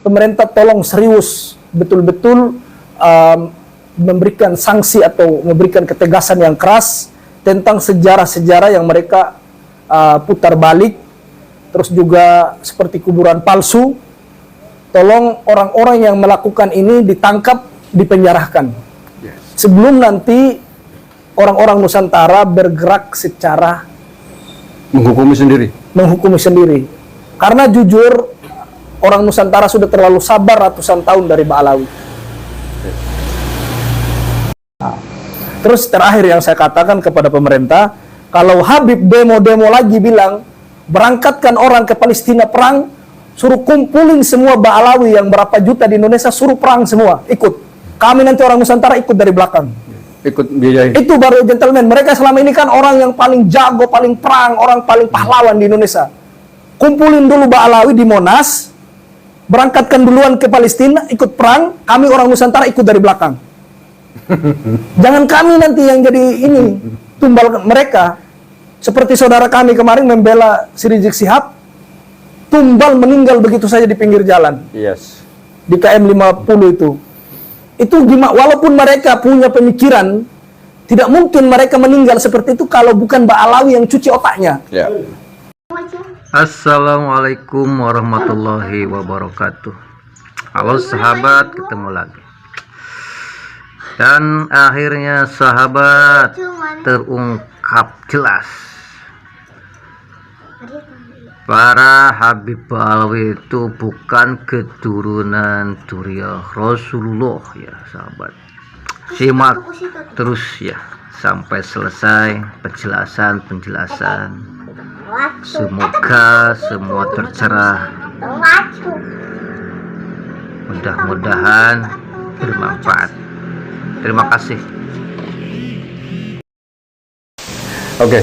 pemerintah tolong serius betul-betul memberikan sanksi atau memberikan ketegasan yang keras tentang sejarah-sejarah yang mereka putar balik, terus juga seperti kuburan palsu. Tolong orang-orang yang melakukan ini ditangkap, dipenjarakan. Sebelum nanti orang-orang Nusantara bergerak secara menghukumi sendiri. Karena jujur, orang Nusantara sudah terlalu sabar ratusan tahun dari Ba'alawi. Terus terakhir yang saya katakan kepada pemerintah, kalau Habib demo-demo lagi bilang, berangkatkan orang ke Palestina perang, suruh kumpulin semua Ba'alawi yang berapa juta di Indonesia, suruh perang semua, ikut. Kami nanti orang Nusantara ikut dari belakang. Ikut biayai. Itu baru gentleman. Mereka selama ini kan orang yang paling jago, paling perang, orang paling pahlawan di Indonesia. Kumpulin dulu Ba'alawi di Monas, berangkatkan duluan ke Palestina, ikut perang, kami orang Nusantara ikut dari belakang. Jangan kami nanti yang jadi ini, tumbal mereka. Seperti saudara kami kemarin membela si Rizik Syihab, tumbal meninggal begitu saja di pinggir jalan. Yes. Di KM 50 itu. Itu gimana, walaupun mereka punya pemikiran, tidak mungkin mereka meninggal seperti itu kalau bukan Ba'alawi yang cuci otaknya. Ya. Assalamualaikum warahmatullahi wabarakatuh. Halo sahabat, ketemu lagi. Dan akhirnya sahabat terungkap jelas, para Habib Ba'alawi itu bukan keturunan Duriah Rasulullah ya sahabat. Simak terus ya sampai selesai penjelasan. Semoga semua tercerah. Mudah-mudahan bermanfaat. Terima kasih. Oke.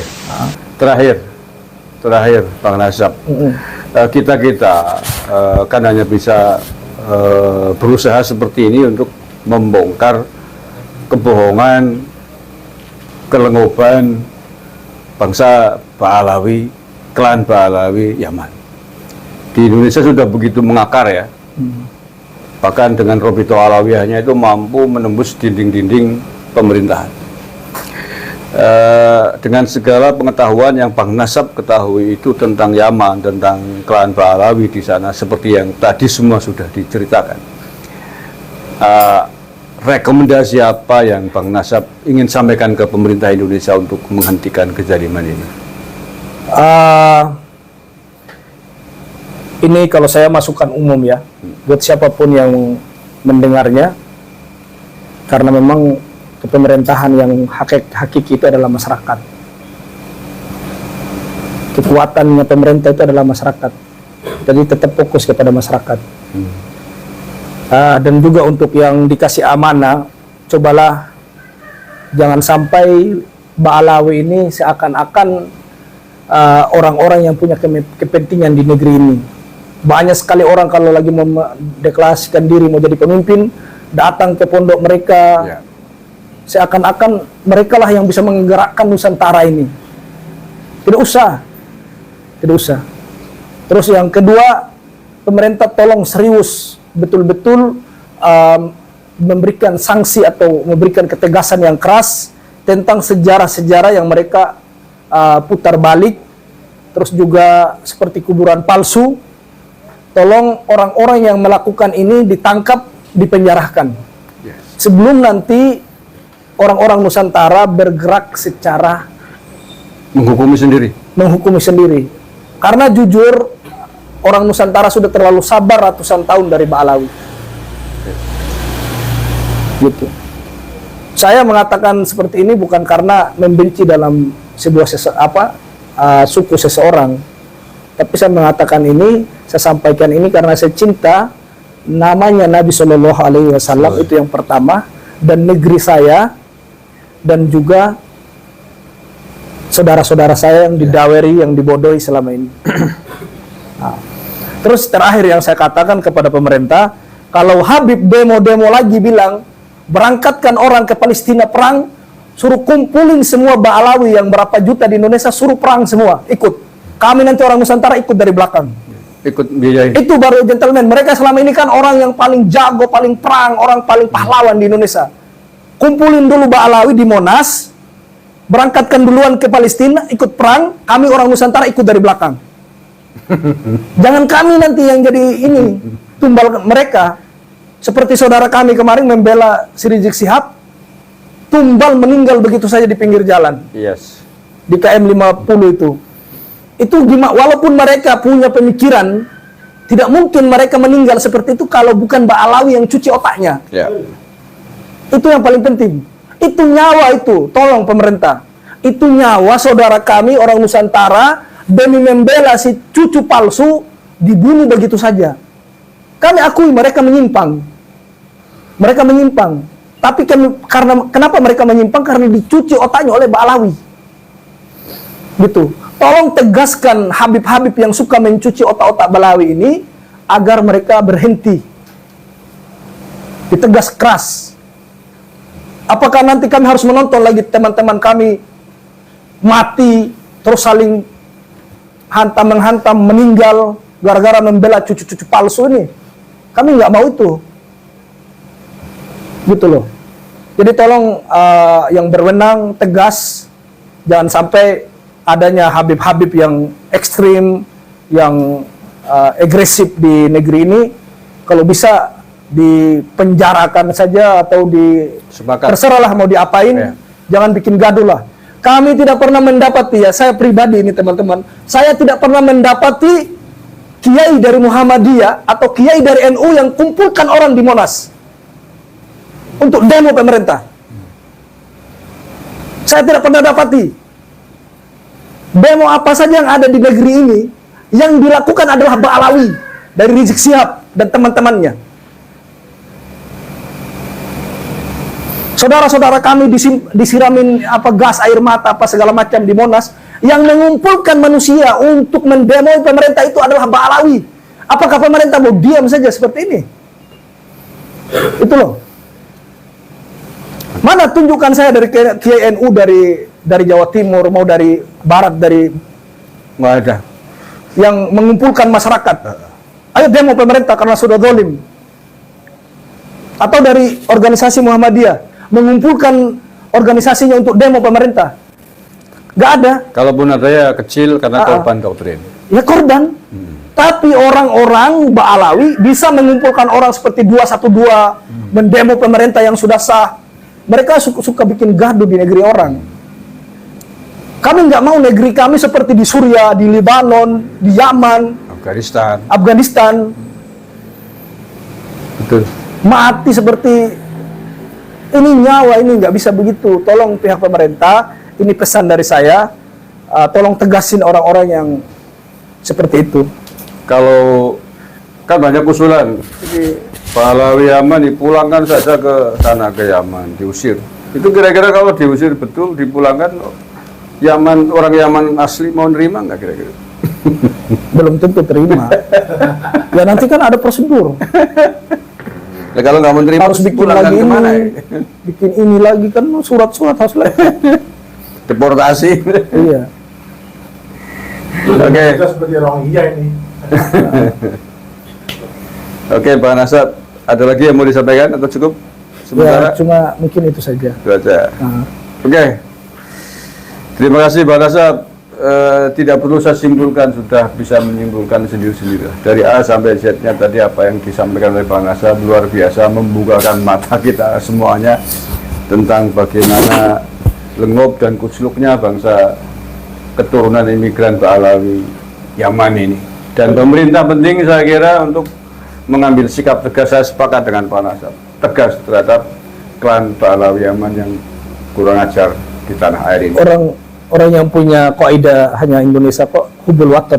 Terakhir Bang Nasab. Kita kan hanya bisa berusaha seperti ini untuk membongkar kebohongan, kelengoban bangsa Ba'alawi, klan Ba'alawi Yaman. Di Indonesia sudah begitu mengakar ya. Bahkan dengan Robito Alawiyahnya itu mampu menembus dinding-dinding pemerintahan. Dengan segala pengetahuan yang Bang Nasab ketahui itu tentang Yaman, tentang klan Ba'alawi di sana, seperti yang tadi semua sudah diceritakan. Rekomendasi apa yang Bang Nasab ingin sampaikan ke pemerintah Indonesia untuk menghentikan kezaliman ini? Ini kalau saya masukkan umum ya, buat siapapun yang mendengarnya, karena memang pemerintahan yang hakiki itu adalah masyarakat. Kekuatannya pemerintah itu adalah masyarakat. Jadi tetap fokus kepada masyarakat. Dan juga untuk yang dikasih amanah, cobalah jangan sampai Ba'alawi ini seakan-akan orang-orang yang punya kepentingan di negeri ini. Banyak sekali orang kalau lagi mendeklarasikan diri mau jadi pemimpin, datang ke pondok mereka, seakan-akan mereka lah yang bisa menggerakkan Nusantara ini. Tidak usah. Terus yang kedua, pemerintah tolong serius betul-betul memberikan sanksi atau memberikan ketegasan yang keras tentang sejarah-sejarah yang mereka putar balik, terus juga seperti kuburan palsu. Tolong orang-orang yang melakukan ini ditangkap, dipenjarakan. Sebelum nanti orang-orang Nusantara bergerak secara menghukumi sendiri. Karena jujur, orang Nusantara sudah terlalu sabar ratusan tahun dari Ba'alawi. Gitu. Saya mengatakan seperti ini bukan karena membenci dalam sebuah suku seseorang, tapi saya mengatakan ini, saya sampaikan ini karena saya cinta namanya Nabi Shallallahu Alaihi Wasallam, itu yang pertama, dan negeri saya, dan juga saudara-saudara saya yang didaweri, yang dibodohi selama ini. Terus terakhir yang saya katakan kepada pemerintah, kalau Habib demo-demo lagi bilang, berangkatkan orang ke Palestina perang, suruh kumpulin semua Ba'alawi yang berapa juta di Indonesia, suruh perang semua, ikut. Kami nanti orang Nusantara ikut dari belakang. ikut biayain. Itu baru gentleman. Mereka selama ini kan orang yang paling jago, paling perang, orang paling pahlawan di Indonesia. Kumpulin dulu Ba'alawi di Monas, berangkatkan duluan ke Palestina, ikut perang, kami orang Nusantara ikut dari belakang. Jangan kami nanti yang jadi ini, tumbal mereka. Seperti saudara kami kemarin membela si Rizik Sihab, tumbal meninggal begitu saja di pinggir jalan. Yes. Di KM 50 itu. Itu gimana, walaupun mereka punya pemikiran, tidak mungkin mereka meninggal seperti itu kalau bukan Ba'alawi yang cuci otaknya. Ya. Itu yang paling penting. Itu nyawa itu, tolong pemerintah. Itu nyawa saudara kami orang Nusantara demi membela si cucu palsu dibunuh begitu saja. Kami akui mereka menyimpang. Mereka menyimpang. Tapi kenapa mereka menyimpang? Karena dicuci otaknya oleh Ba'alawi. Gitu. Tolong tegaskan Habib-Habib yang suka mencuci otak-otak Ba'alawi ini agar mereka berhenti. Ditegas keras. Apakah nanti kami harus menonton lagi teman-teman kami mati terus saling hantam-menghantam meninggal gara-gara membela cucu-cucu palsu ini? Kami nggak mau itu. Gitu loh. Jadi tolong yang berwenang tegas, jangan sampai adanya Habib-Habib yang ekstrim, yang agresif di negeri ini. Kalau bisa dipenjarakan saja atau Sepakat. terserahlah mau diapain, Ya. jangan bikin gaduh lah. Kami tidak pernah mendapati, ya saya pribadi ini teman-teman, saya tidak pernah mendapati kiai dari Muhammadiyah atau kiai dari NU yang kumpulkan orang di Monas untuk demo pemerintah. Saya tidak pernah dapati. Demo apa saja yang ada di negeri ini yang dilakukan adalah Ba'alawi dari Rizik Sihab dan teman-temannya. Saudara-saudara kami disiramin gas air mata apa segala macam di Monas, yang mengumpulkan manusia untuk mendemo pemerintah itu adalah Ba'alawi. Apakah pemerintah mau diam saja seperti ini? Itu loh. Mana tunjukkan saya dari Kiai NU dari Jawa Timur, mau dari Barat, dari Nggak ada. yang mengumpulkan masyarakat. Ayo demo pemerintah karena sudah zalim. Atau dari organisasi Muhammadiyah mengumpulkan organisasinya untuk demo pemerintah. Nggak ada. Kalaupun ada ya kecil karena korban doktrin. Ya korban. Tapi orang-orang Ba'alawi bisa mengumpulkan orang seperti 212 mendemo pemerintah yang sudah sah. Mereka suka bikin gaduh di negeri orang. Kami nggak mau negeri kami seperti di Suriah, di Lebanon, di Yaman, Afghanistan. Betul. Mati seperti ini, nyawa ini nggak bisa begitu. Tolong pihak pemerintah, ini pesan dari saya, tolong tegasin orang-orang yang seperti itu. Kalau kan banyak usulan, Pahlawi Yaman dipulangkan saja ke sana, ke Yaman, diusir. Itu kira-kira kalau diusir betul, dipulangkan, Yaman, orang Yaman asli mau nerima nggak kira-kira? Belum tentu terima. Ya nanti kan ada prosedur. Nah, kalau nggak menerima Harus bikin pulangkan lagi kemana ini, ya? bikin ini lagi kan surat-surat harus lagi. Deportasi. Iya. Oke. Kita seperti orang iya ini. Oke, Pak Nasab, ada lagi yang mau disampaikan atau cukup? Ya, Sementara cuma mungkin itu saja. itu aja. Nah, Oke. Terima kasih Pak Nasab. Tidak perlu saya simpulkan, sudah bisa menyimpulkan sendiri-sendiri. Dari A sampai Z-nya tadi apa yang disampaikan oleh Pak Nasab luar biasa, membukakan mata kita semuanya tentang bagaimana lengup dan kucluknya bangsa keturunan imigran Ba'alawi Yaman ini. Dan pemerintah penting saya kira untuk mengambil sikap tegas. Saya sepakat dengan Pak Nasab, tegas terhadap klan Ba'alawi Yaman yang kurang ajar di tanah air ini. orang yang punya kaidah hanya Indonesia kok hubul watan.